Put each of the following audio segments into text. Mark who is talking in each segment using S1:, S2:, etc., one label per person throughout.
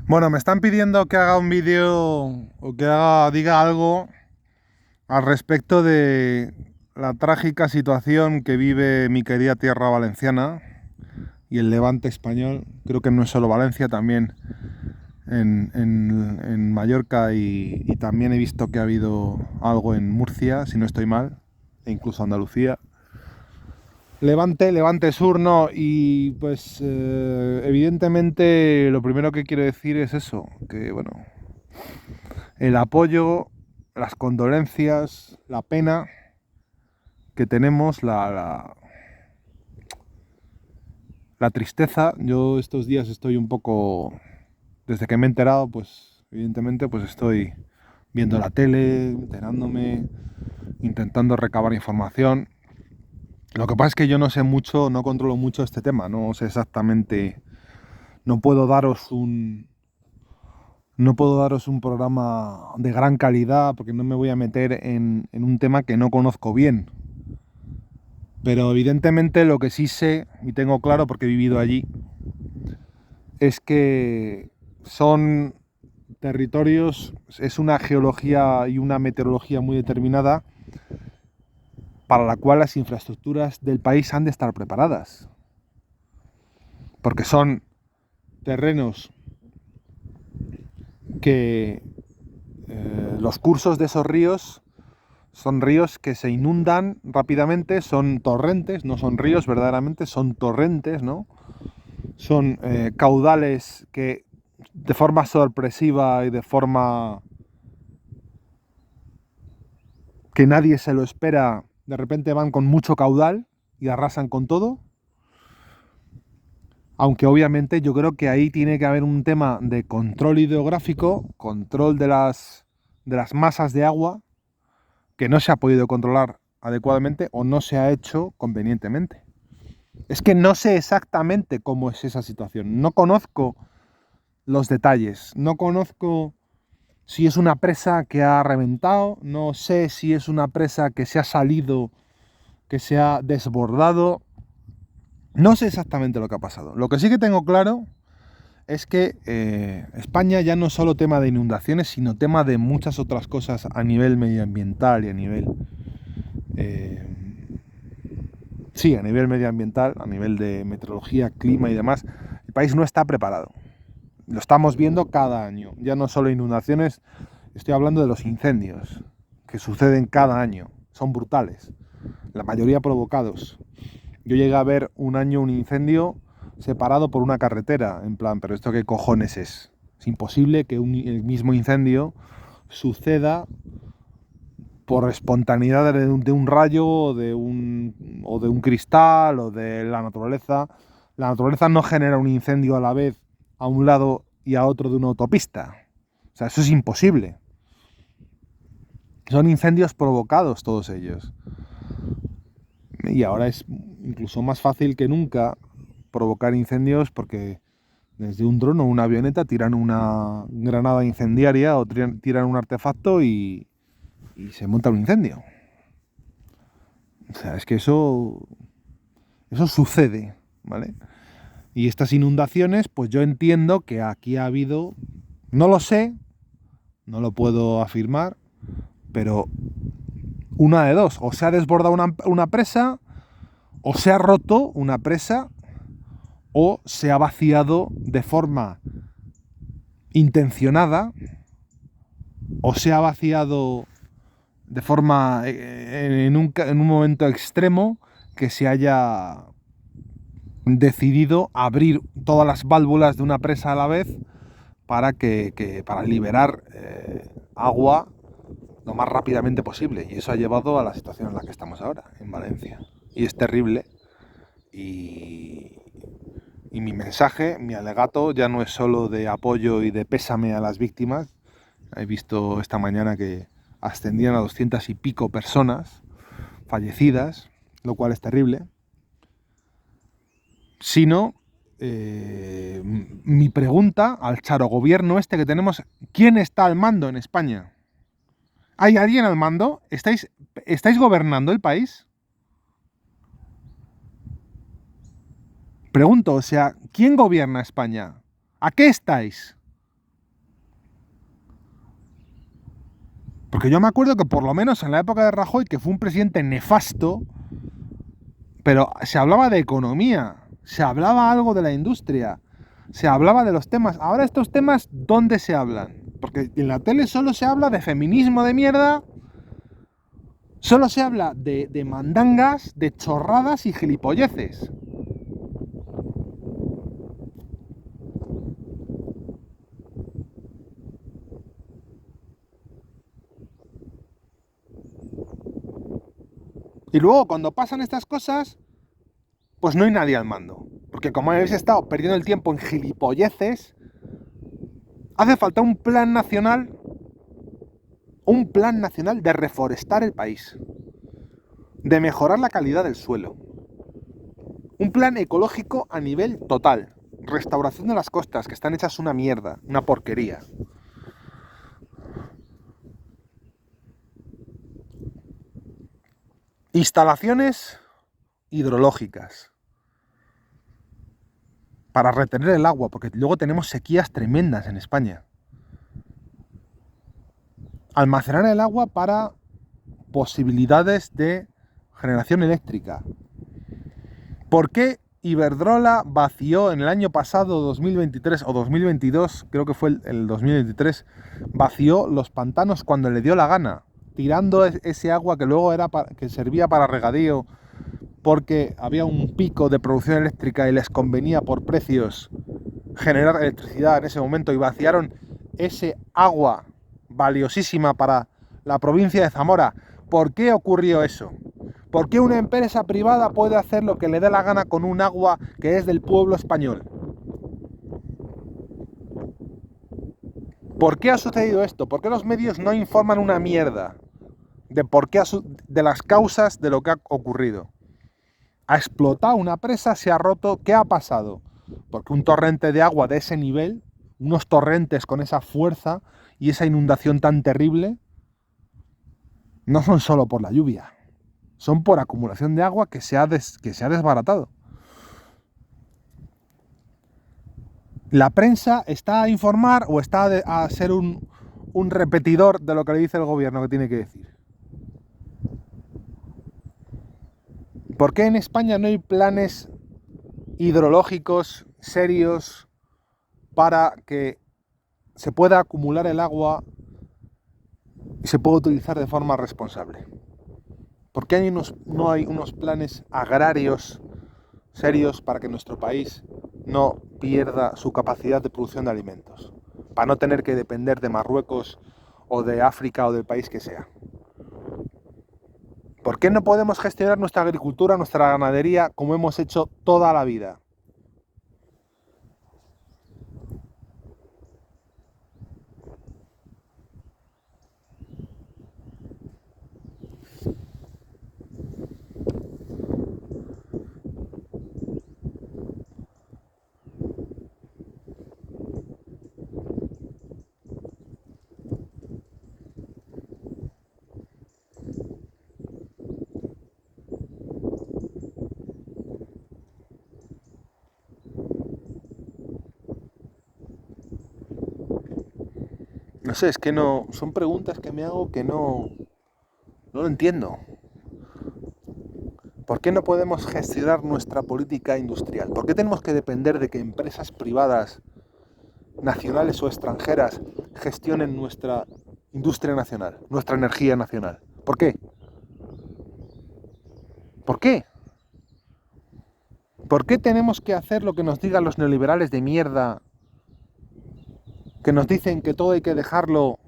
S1: Bueno, me están pidiendo que haga un vídeo o que diga algo al respecto de la trágica situación que vive mi querida tierra valenciana y el Levante español. Creo que no es solo Valencia, también en Mallorca y también he visto que ha habido algo en Murcia, si no estoy mal, e incluso Andalucía. Levante Sur, no. Y pues evidentemente lo primero que quiero decir es eso, que bueno, el apoyo, las condolencias, la pena que tenemos, la tristeza. Yo estos días estoy un poco, desde que me he enterado, pues evidentemente pues estoy viendo la tele, enterándome, intentando recabar información. Lo que pasa es que yo no sé mucho, no controlo mucho este tema, no sé exactamente, no puedo daros un, no puedo daros un programa de gran calidad porque no me voy a meter en un tema que no conozco bien. Pero evidentemente lo que sí sé, y tengo claro porque he vivido allí, es que son territorios, es una geología y una meteorología muy determinada para la cual las infraestructuras del país han de estar preparadas. Porque son terrenos que los cursos de esos ríos son ríos que se inundan rápidamente, son torrentes, no son ríos verdaderamente, son torrentes, ¿no? Son caudales que de forma sorpresiva y de forma que nadie se lo espera, de repente van con mucho caudal y arrasan con todo. Aunque obviamente yo creo que ahí tiene que haber un tema de control hidrográfico, control de las masas de agua, que no se ha podido controlar adecuadamente o no se ha hecho convenientemente. Es que no sé exactamente cómo es esa situación. No conozco los detalles. No conozco si es una presa que ha reventado. No sé si es una presa que se ha salido, que se ha desbordado. No sé exactamente lo que ha pasado. Lo que sí que tengo claro es que España ya no es solo tema de inundaciones, sino tema de muchas otras cosas a nivel medioambiental y a nivel... eh, sí, a nivel medioambiental, a nivel de meteorología, clima y demás. El país no está preparado. Lo estamos viendo cada año. Ya no solo inundaciones, estoy hablando de los incendios que suceden cada año. Son brutales. La mayoría provocados. Yo llegué a ver un año un incendio separado por una carretera. En plan, ¿pero esto qué cojones es? Es imposible que el mismo incendio suceda por espontaneidad de un rayo o de un cristal o de la naturaleza. La naturaleza no genera un incendio a la vez a un lado y a otro de una autopista. O sea, eso es imposible. Son incendios provocados todos ellos. Y ahora es incluso más fácil que nunca provocar incendios porque desde un dron o una avioneta tiran una granada incendiaria o tiran un artefacto y se monta un incendio. O sea, es que eso sucede, ¿vale? Y estas inundaciones, pues yo entiendo que aquí ha habido, no lo sé, no lo puedo afirmar, pero una de dos, o se ha desbordado una presa, o se ha roto una presa, o se ha vaciado de forma intencionada, o se ha vaciado de forma en un momento extremo que se haya decidido abrir todas las válvulas de una presa a la vez para liberar agua lo más rápidamente posible. Y eso ha llevado a la situación en la que estamos ahora, en Valencia. Y es terrible. Y, y mi mensaje, mi alegato, ya no es solo de apoyo y de pésame a las víctimas. He visto esta mañana que ascendían a 200 y pico personas fallecidas, lo cual es terrible, sino mi pregunta al charo gobierno este que tenemos: ¿quién está al mando en España? ¿Hay alguien al mando? ¿Estáis gobernando el país? Pregunto, o sea, ¿quién gobierna España? ¿A qué estáis? Porque yo me acuerdo que por lo menos en la época de Rajoy, que fue un presidente nefasto, pero se hablaba de economía, se hablaba algo de la industria, se hablaba de los temas. Ahora estos temas, ¿dónde se hablan? Porque en la tele solo se habla de feminismo de mierda, solo se habla de mandangas, de chorradas y gilipolleces. Y luego, cuando pasan estas cosas, pues no hay nadie al mando. Porque como habéis estado perdiendo el tiempo en gilipolleces, hace falta un plan nacional de reforestar el país, de mejorar la calidad del suelo, un plan ecológico a nivel total, restauración de las costas, que están hechas una mierda, una porquería. Instalaciones hidrológicas para retener el agua, porque luego tenemos sequías tremendas en España. Almacenar el agua para posibilidades de generación eléctrica. ¿Por qué Iberdrola vació en el año pasado, 2023 o 2022, creo que fue el 2023, vació los pantanos cuando le dio la gana, tirando ese agua que luego que servía para regadío, porque había un pico de producción eléctrica y les convenía por precios generar electricidad en ese momento, y vaciaron ese agua valiosísima para la provincia de Zamora? ¿Por qué ocurrió eso? ¿Por qué una empresa privada puede hacer lo que le dé la gana con un agua que es del pueblo español? ¿Por qué ha sucedido esto? ¿Por qué los medios no informan una mierda de las causas de lo que ha ocurrido? Ha explotado una presa, se ha roto. ¿Qué ha pasado? Porque un torrente de agua de ese nivel, unos torrentes con esa fuerza y esa inundación tan terrible, no son solo por la lluvia, son por acumulación de agua que se ha desbaratado. ¿La prensa está a informar o está a ser un repetidor de lo que le dice el gobierno que tiene que decir? ¿Por qué en España no hay planes hidrológicos serios para que se pueda acumular el agua y se pueda utilizar de forma responsable? ¿Por qué no hay unos planes agrarios serios para que nuestro país no pierda su capacidad de producción de alimentos? Para no tener que depender de Marruecos o de África o del país que sea. ¿Por qué no podemos gestionar nuestra agricultura, nuestra ganadería como hemos hecho toda la vida? No sé, es que no. Son preguntas que me hago que no lo entiendo. ¿Por qué no podemos gestionar nuestra política industrial? ¿Por qué tenemos que depender de que empresas privadas, nacionales o extranjeras, gestionen nuestra industria nacional, nuestra energía nacional? ¿Por qué? ¿Por qué? ¿Por qué tenemos que hacer lo que nos digan los neoliberales de mierda, que nos dicen que todo hay que dejarlo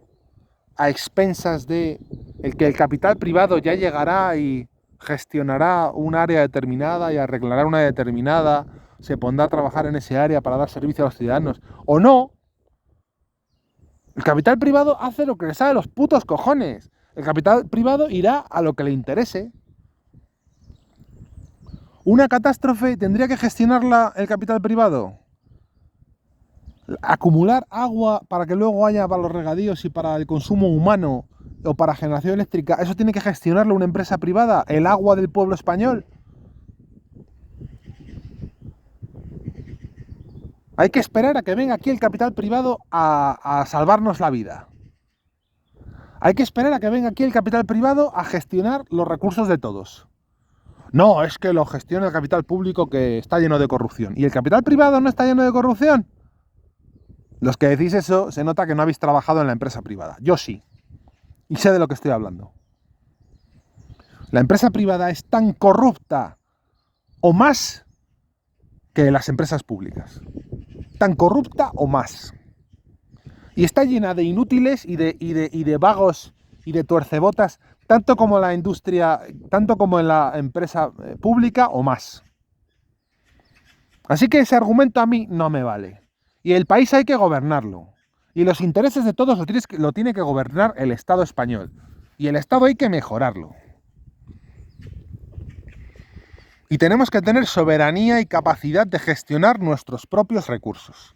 S1: a expensas de el que el capital privado ya llegará y gestionará un área determinada y arreglará una determinada, se pondrá a trabajar en ese área para dar servicio a los ciudadanos? ¿O no? El capital privado hace lo que le sale de los putos cojones. El capital privado irá a lo que le interese. ¿Una catástrofe tendría que gestionarla el capital privado? ¿Acumular agua para que luego haya para los regadíos y para el consumo humano o para generación eléctrica? ¿Eso tiene que gestionarlo una empresa privada? ¿El agua del pueblo español? Hay que esperar a que venga aquí el capital privado a salvarnos la vida. Hay que esperar a que venga aquí el capital privado a gestionar los recursos de todos. No, es que lo gestiona el capital público que está lleno de corrupción. ¿Y el capital privado no está lleno de corrupción? Los que decís eso, se nota que no habéis trabajado en la empresa privada. Yo sí. Y sé de lo que estoy hablando. La empresa privada es tan corrupta o más que las empresas públicas. Tan corrupta o más. Y está llena de inútiles y de vagos y de tuercebotas, tanto como la industria, tanto como en la empresa pública o más. Así que ese argumento a mí no me vale. Y el país hay que gobernarlo. Y los intereses de todos lo tiene que gobernar el Estado español. Y el Estado hay que mejorarlo. Y tenemos que tener soberanía y capacidad de gestionar nuestros propios recursos.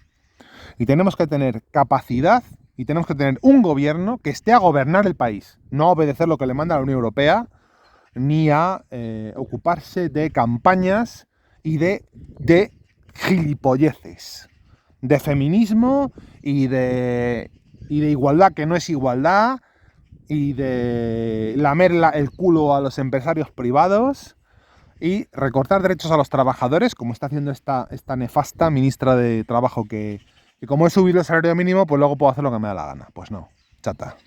S1: Y tenemos que tener capacidad y tenemos que tener un gobierno que esté a gobernar el país, no a obedecer lo que le manda la Unión Europea, ni a ocuparse de campañas y de gilipolleces, de feminismo y de igualdad que no es igualdad, y de lamer el culo a los empresarios privados y recortar derechos a los trabajadores, como está haciendo esta nefasta ministra de Trabajo que como he subido el salario mínimo, pues luego puedo hacer lo que me da la gana. Pues no, chata.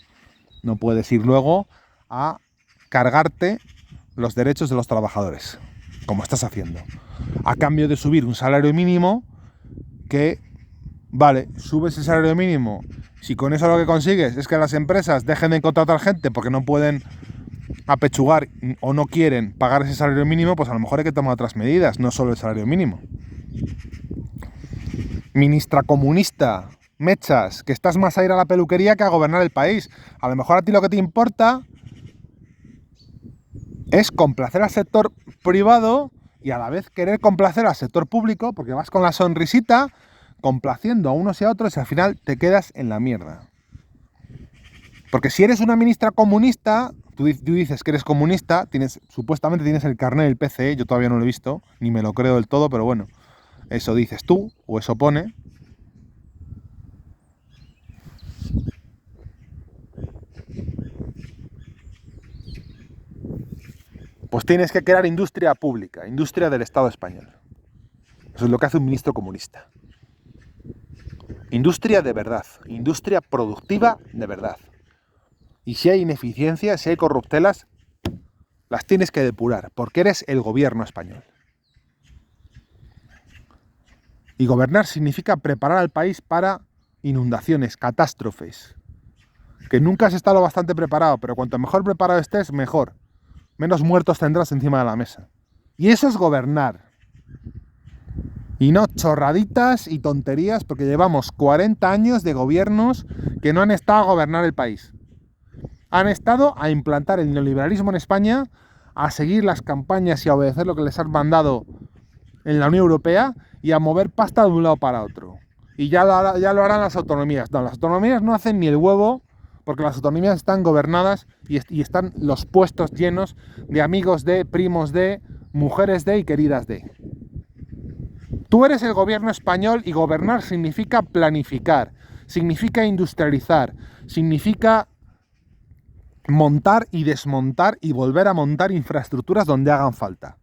S1: No puedes ir luego a cargarte los derechos de los trabajadores, como estás haciendo. A cambio de subir un salario mínimo que, vale, subes el salario mínimo. Si con eso lo que consigues es que las empresas dejen de contratar gente porque no pueden apechugar o no quieren pagar ese salario mínimo, pues a lo mejor hay que tomar otras medidas, no solo el salario mínimo. Ministra comunista, mechas, que estás más a ir a la peluquería que a gobernar el país. A lo mejor a ti lo que te importa es complacer al sector privado y a la vez querer complacer al sector público, porque vas con la sonrisita complaciendo a unos y a otros y al final te quedas en la mierda. Porque si eres una ministra comunista, tú dices que eres comunista, supuestamente tienes el carnet del PCE, yo todavía no lo he visto, ni me lo creo del todo, pero bueno. Eso dices tú, o eso pone. Pues tienes que crear industria pública, industria del Estado español. Eso es lo que hace un ministro comunista. Industria de verdad, industria productiva de verdad. Y si hay ineficiencias, si hay corruptelas, las tienes que depurar, porque eres el gobierno español. Y gobernar significa preparar al país para inundaciones, catástrofes. Que nunca has estado bastante preparado, pero cuanto mejor preparado estés, mejor. Menos muertos tendrás encima de la mesa. Y eso es gobernar. Y no chorraditas y tonterías, porque llevamos 40 años de gobiernos que no han estado a gobernar el país. Han estado a implantar el neoliberalismo en España, a seguir las campañas y a obedecer lo que les han mandado en la Unión Europea y a mover pasta de un lado para otro. Y ya lo harán las autonomías. No, las autonomías no hacen ni el huevo, porque las autonomías están gobernadas y están los puestos llenos de amigos de, primos de, mujeres de y queridas de. Tú eres el gobierno español y gobernar significa planificar, significa industrializar, significa montar y desmontar y volver a montar infraestructuras donde hagan falta.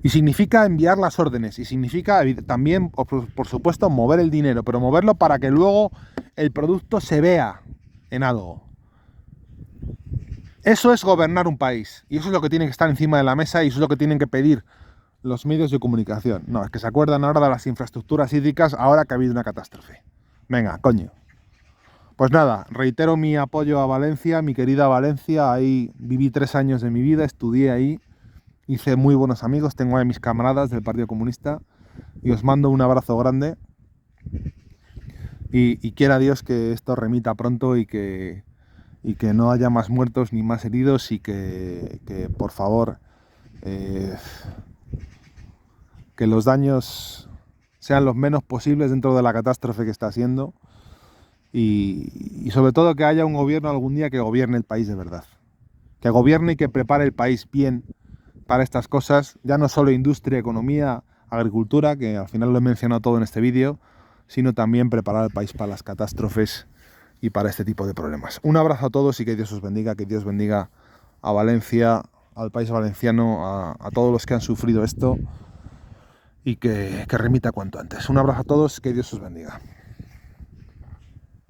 S1: Y significa enviar las órdenes y significa también, por supuesto, mover el dinero, pero moverlo para que luego el producto se vea en algo. Eso es gobernar un país y eso es lo que tiene que estar encima de la mesa y eso es lo que tienen que pedir los medios de comunicación. No, es que se acuerdan ahora de las infraestructuras hídricas ahora que ha habido una catástrofe. Venga, coño. Pues nada, reitero mi apoyo a Valencia, mi querida Valencia. Ahí viví 3 años de mi vida, estudié ahí. Hice muy buenos amigos, tengo a mis camaradas del Partido Comunista y os mando un abrazo grande y quiera Dios que esto remita pronto y que no haya más muertos ni más heridos y que por favor que los daños sean los menos posibles dentro de la catástrofe que está haciendo y sobre todo que haya un gobierno algún día que gobierne el país de verdad, que gobierne y que prepare el país bien para estas cosas, ya no solo industria, economía, agricultura, que al final lo he mencionado todo en este vídeo, sino también preparar al país para las catástrofes y para este tipo de problemas. Un abrazo a todos y que Dios os bendiga, que Dios bendiga a Valencia, al país valenciano, a todos los que han sufrido esto y que remita cuanto antes. Un abrazo a todos, que Dios os bendiga.